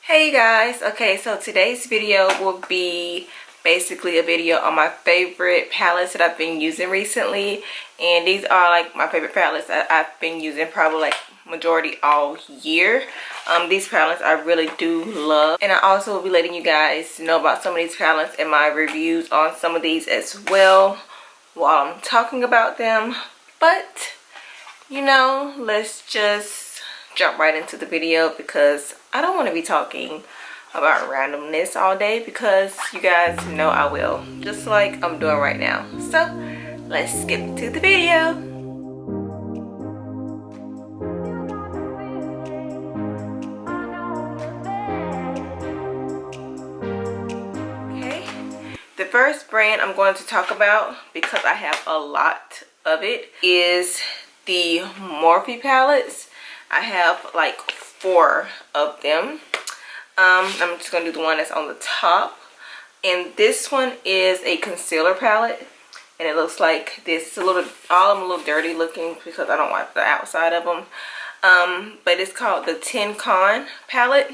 Hey guys, okay, so today's video will be basically a video on my favorite palettes that I've been using recently. And these are like my favorite palettes that I've been using probably like majority all year. These palettes I really do love, and I also will be letting you guys know about some of these palettes and my reviews on some of these as well while I'm talking about them. But you know, let's just jump right into the video because I don't want to be talking about randomness all day, because you guys know I will, just like I'm doing right now. So let's skip to the video. Okay, the first brand I'm going to talk about, because I have a lot of it, is the Morphe palettes. I have like 4 of them. I'm just gonna do the one that's on the top, and this one is a concealer palette, and it looks like this. It's a little, all of them a little dirty looking because I don't like the outside of them. But it's called the 10 Con palette,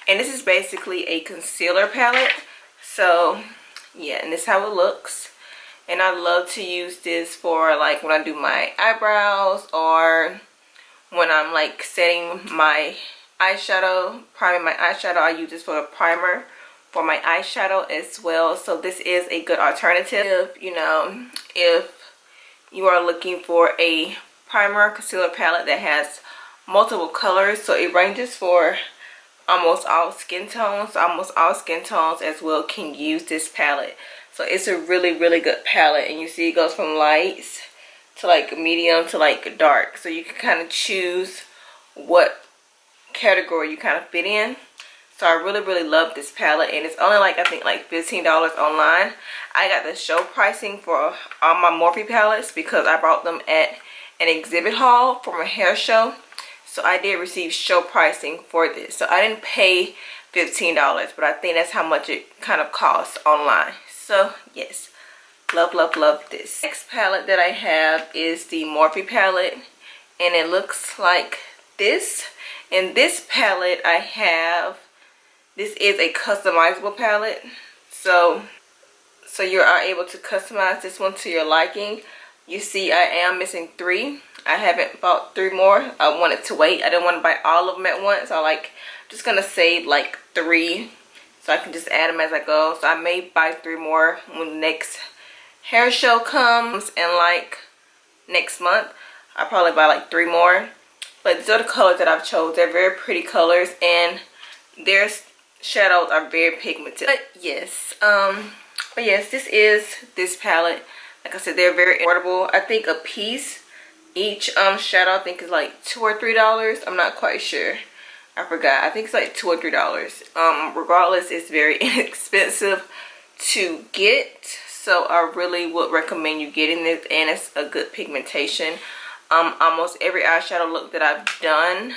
and this is basically a concealer palette. So yeah, and this is how it looks. And I love to use this for like when I do my eyebrows, or when I'm like setting my eyeshadow, priming my eyeshadow. I use this for a primer for my eyeshadow as well. So this is a good alternative, you know, if you are looking for a primer concealer palette that has multiple colors. So it ranges for almost all skin tones. Almost all skin tones as well can use this palette. So it's a really good palette, and you see it goes from lights to like medium to like dark. So you can kind of choose what category you kind of fit in. So I really love this palette, and it's only like, I think like $15 online. I got the show pricing for all my Morphe palettes because I bought them at an exhibit hall from a hair show. So I did receive show pricing for this. So I didn't pay $15, but I think that's how much it kind of costs online. So yes, love this. Next palette that I have is the Morphe palette, and it looks like this. In this palette I have, this is a customizable palette, so you are able to customize this one to your liking. You see I am missing 3. I haven't bought 3 more. I wanted to wait. I didn't want to buy all of them at once. So like, just gonna save like 3 so I can just add them as I go. So I may buy 3 more when the next hair show comes in like next month. I'll probably buy like 3 more. But these are the colors that I've chose. They're very pretty colors, and their shadows are very pigmented. But yes, this is this palette. Like I said, they're very affordable. I think a piece, each shadow I think is like $2 or $3. I'm not quite sure. I forgot. I think it's like $2 or $3. Regardless, it's very inexpensive to get. So I really would recommend you getting this, and it's a good pigmentation. Almost every eyeshadow look that I've done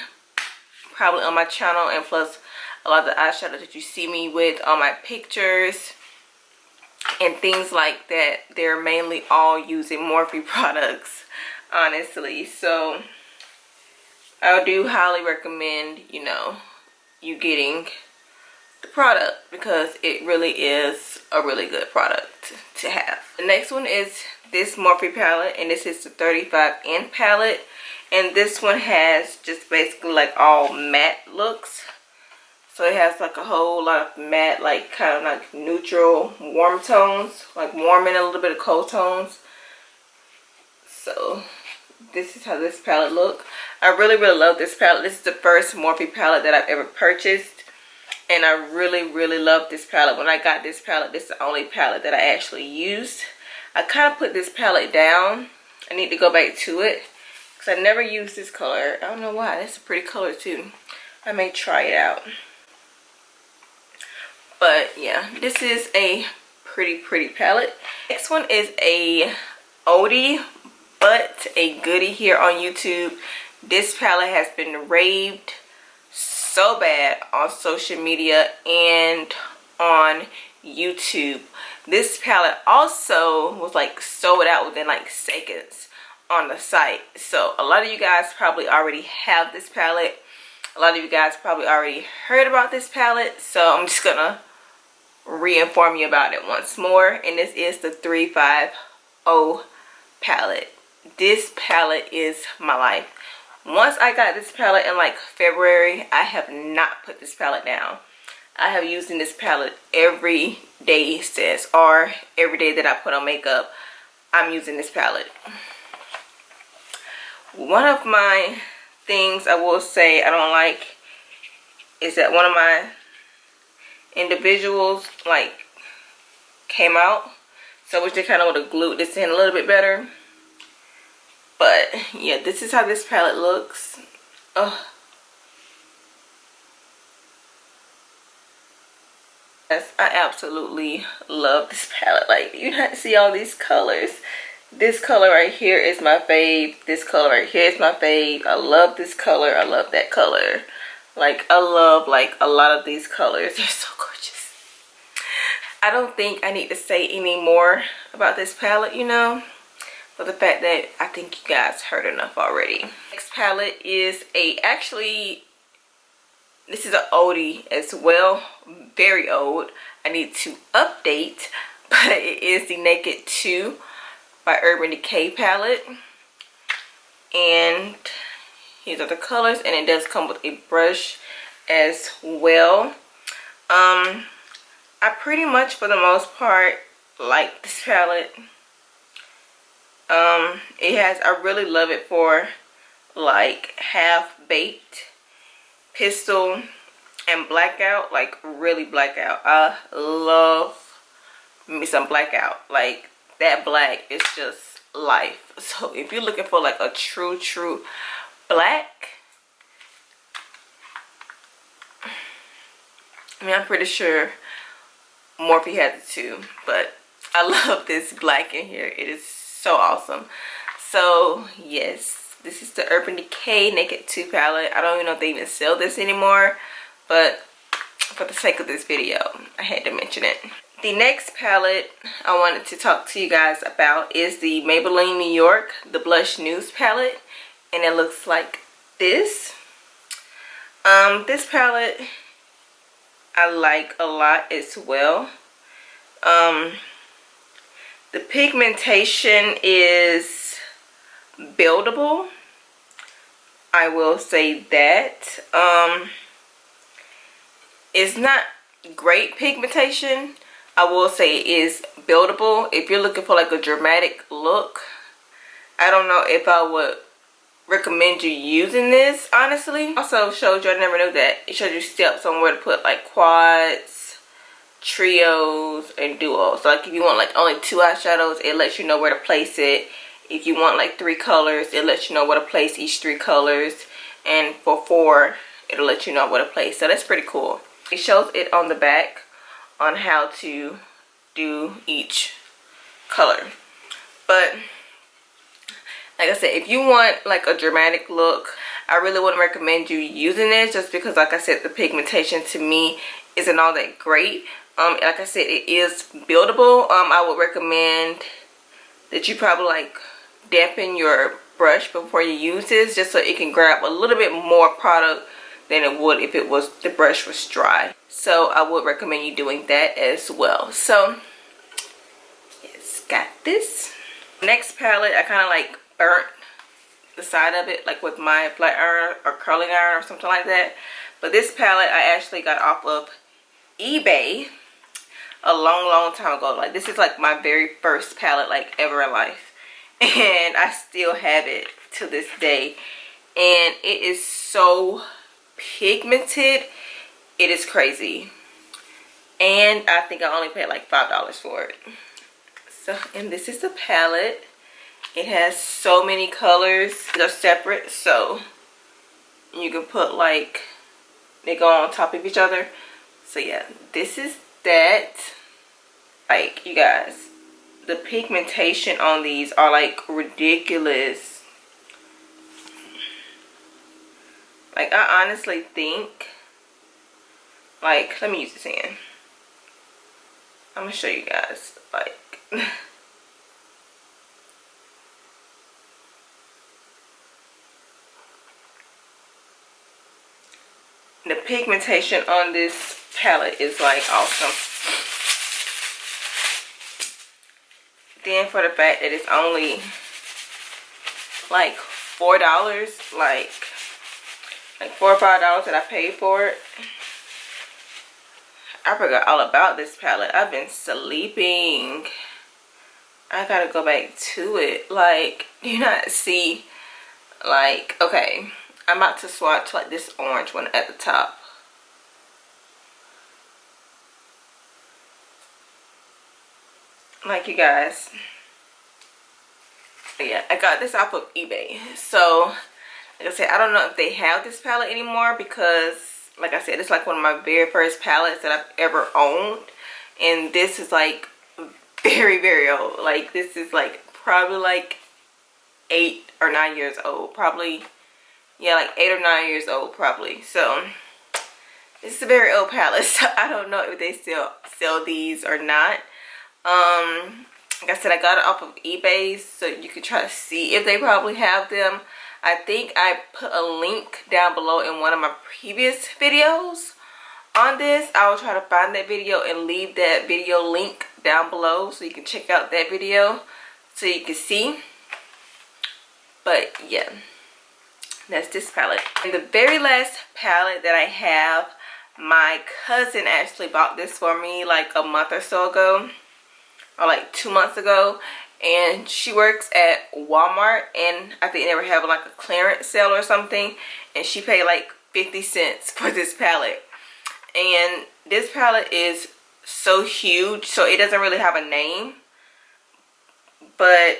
probably on my channel, and plus a lot of the eyeshadow that you see me with on my pictures and things like that, they're mainly all using Morphe products, honestly. So I do highly recommend, you know, you getting the product, because it really is a really good product to have. The next one is this Morphe palette, and this is the 35N palette, and this one has just basically like all matte looks. So it has like a whole lot of matte, like kind of like neutral warm tones, like warm and a little bit of cold tones. So this is how this palette looks. I really love this palette. This is the first Morphe palette that I've ever purchased, and I really love this palette. When I got this palette, this is the only palette that I actually used. I kind of put this palette down. I need to go back to it because I never used this color. I don't know why. That's a pretty color too. I may try it out. But yeah, this is a pretty palette. Next one is a oldie but a goodie here on YouTube. This palette has been raved so bad on social media and on YouTube. This palette also was like sold out within like seconds on the site. So a lot of you guys probably already have this palette. A lot of you guys probably already heard about this palette, so I'm just gonna re-inform you about it once more. And this is the 350 palette. This palette is my life. Once I got this palette in like February, I have not put this palette down. I have used this palette every day since, or every day that I put on makeup, I'm using this palette. One of my things I will say I don't like is that one of my individuals like came out, so I wish they kind of would have glued this in a little bit better. But yeah, this is how this palette looks. Ugh. Yes, I absolutely love this palette. Like, you not see all these colors. This color right here is my fave. This color right here is my fave. I love this color. I love that color. Like, I love like a lot of these colors. They're so gorgeous. I don't think I need to say any more about this palette, you know, for the fact that I think you guys heard enough already. Next palette is this is an oldie as well, very old. I need to update, but it is the Naked 2 by Urban Decay palette. And these are the colors, and it does come with a brush as well. I pretty much, for the most part, like this palette. I really love it for like Half-Baked, Pistol, and Blackout. Like, really Blackout. I love me some Blackout. Like, that black is just life. So if you're looking for like a true black, I mean, I'm pretty sure Morphe has it too, but I love this black in here. It is so awesome. So yes, this is the Urban Decay Naked 2 palette. I don't even know if they even sell this anymore, but for the sake of this video, I had to mention it. The next palette I wanted to talk to you guys about is the Maybelline New York, the Blush Nude palette, and it looks like this. This palette I like a lot as well. The pigmentation is buildable, I will say that. It's not great pigmentation. I will say it is buildable. If you're looking for like a dramatic look, I don't know if I would recommend you using this, honestly. Also showed you, I never knew that, it showed you steps on where to put like quads, trios, and duos. So like if you want like only 2 eyeshadows, it lets you know where to place it. If you want like 3 colors, it lets you know where to place each 3 colors. And for 4, it'll let you know where to place. So that's pretty cool. It shows it on the back on how to do each color. But like I said, if you want like a dramatic look, I really wouldn't recommend you using this, just because like I said, the pigmentation to me isn't all that great. Like I said, it is buildable. I would recommend that you probably like dampen your brush before you use this, just so it can grab a little bit more product than it would if the brush was dry. So I would recommend you doing that as well. So yes, got this. Next palette, I kind of like burnt the side of it like with my flat iron or curling iron or something like that. But this palette I actually got off of eBay a long time ago. Like, this is like my very first palette like ever in life, and I still have it to this day, and it is so pigmented, it is crazy. And I think I only paid like $5 for it. So, and this is the palette. It has so many colors. They're separate, so you can put like, they go on top of each other. So yeah, this is that. Like, you guys, the pigmentation on these are like ridiculous. Like, I honestly think, like, let me use this hand. I'm gonna show you guys, like, The pigmentation on this palette is like awesome. Then for the fact that it's only like $4, like $4 or $5 that I paid for it. I forgot all about this palette. I've been sleeping. I gotta go back to it. Like, do you not see? Like, okay, I'm about to swatch like this orange one at the top. Like, you guys, yeah, I got this off of eBay. So like I said, I don't know if they have this palette anymore, because like I said, it's like one of my very first palettes that I've ever owned, and this is like very, very old. Like, this is like probably like 8 or 9 years old, probably. Yeah, like 8 or 9 years old probably. So this is a very old palette, so I don't know if they still sell these or not. Like I said, I got it off of eBay, so you can try to see if they probably have them. I think I put a link down below in one of my previous videos on this. I will try to find that video and leave that video link down below so you can check out that video so you can see. But yeah, that's this palette. And the very last palette that I have, my cousin actually bought this for me like a month or so ago, or like 2 months ago. And she works at Walmart, and I think they were having like a clearance sale or something, and she paid like 50 cents for this palette. And this palette is so huge, so it doesn't really have a name, but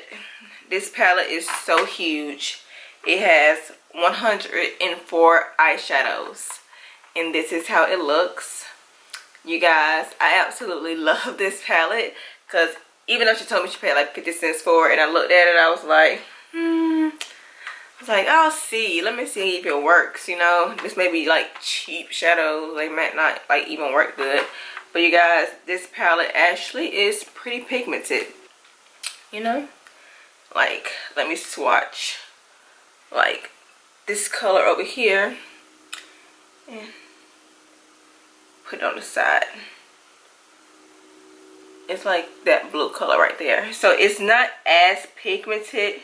this palette is so huge. It has 104 eyeshadows, and this is how it looks. You guys, I absolutely love this palette, because even though she told me she paid like 50 cents for it, and I looked at it, I was like, I was like, I'll see. Let me see if it works, you know. This may be like cheap shadows. They might not like even work good. But you guys, this palette actually is pretty pigmented, you know. Like, let me swatch like this color over here and put it on the side. It's like that blue color right there. So it's not as pigmented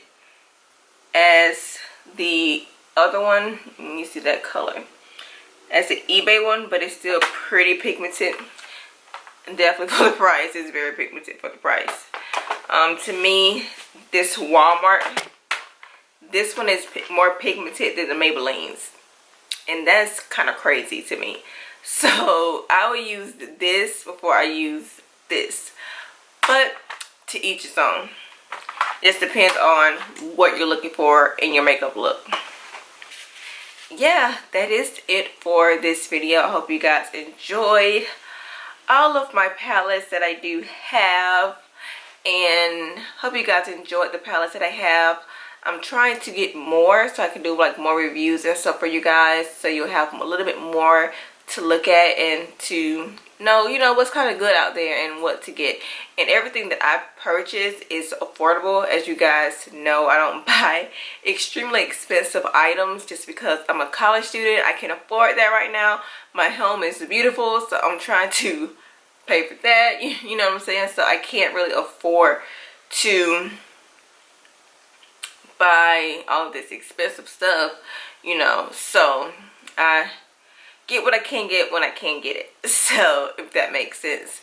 as the other one. You see that color as the eBay one, but it's still pretty pigmented. And definitely for the price, it's very pigmented for the price. To me, this Walmart, this one is more pigmented than the Maybellines, and that's kind of crazy to me. So I will use this before I use this, but to each its own. Just depends on what you're looking for in your makeup look. Yeah, that is it for this video. I hope you guys enjoyed all of my palettes that I do have, and hope you guys enjoyed the palettes that I have. I'm trying to get more so I can do like more reviews and stuff for you guys, so you'll have a little bit more to look at and to know, you know, what's kind of good out there and what to get. And everything that I purchase is affordable. As you guys know, I don't buy extremely expensive items just because I'm a college student. I can afford that right now. My home is beautiful, so I'm trying to pay for that, you know what I'm saying? So I can't really afford to buy all this expensive stuff, you know. So I get what I can get when I can get it, so if that makes sense.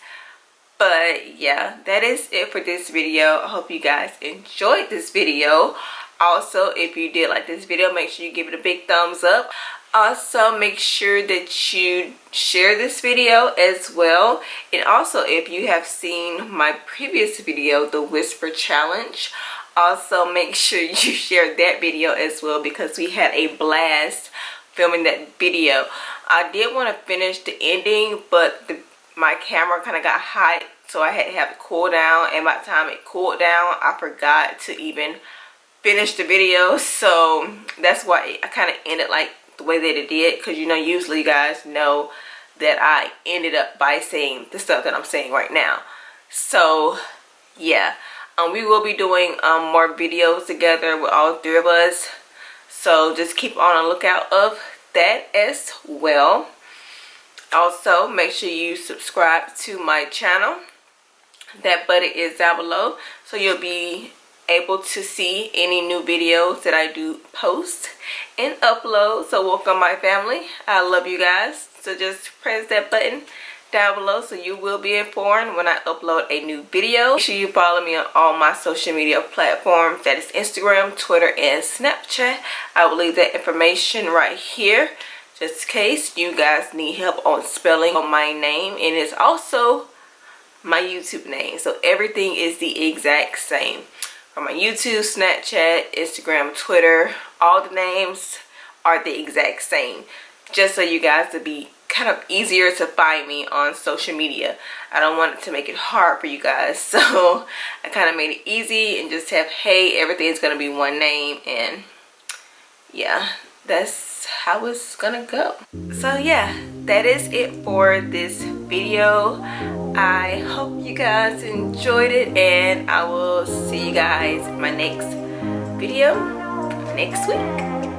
But yeah, that is it for this video. I hope you guys enjoyed this video. Also, if you did like this video, make sure you give it a big thumbs up. Also, make sure that you share this video as well. And also, if you have seen my previous video, the Whisper Challenge, also make sure you share that video as well, because we had a blast filming that video. I did want to finish the ending, but my camera kind of got hot, so I had to have it cool down, and by the time it cooled down, I forgot to even finish the video. So that's why I kind of ended like the way that it did, because you know, usually you guys know that I ended up by saying the stuff that I'm saying right now. So yeah, we will be doing more videos together with all three of us, so just keep on the lookout of that as well. Also, make sure you subscribe to my channel. That button is down below, so you'll be able to see any new videos that I do post and upload. So welcome my family. I love you guys. So just press that button down below so you will be informed when I upload a new video. Make sure you follow me on all my social media platforms. That is Instagram, Twitter, and Snapchat. I will leave that information right here just in case you guys need help on spelling on my name. And it's also my YouTube name, so everything is the exact same from my YouTube, Snapchat, Instagram, Twitter. All the names are the exact same, just so you guys to be kind of easier to find me on social media. I don't want it to make it hard for you guys, so I kind of made it easy and just have, hey, everything's gonna be one name, and yeah, that's how it's gonna go. So yeah, that is it for this video. I hope you guys enjoyed it, and I will see you guys in my next video next week.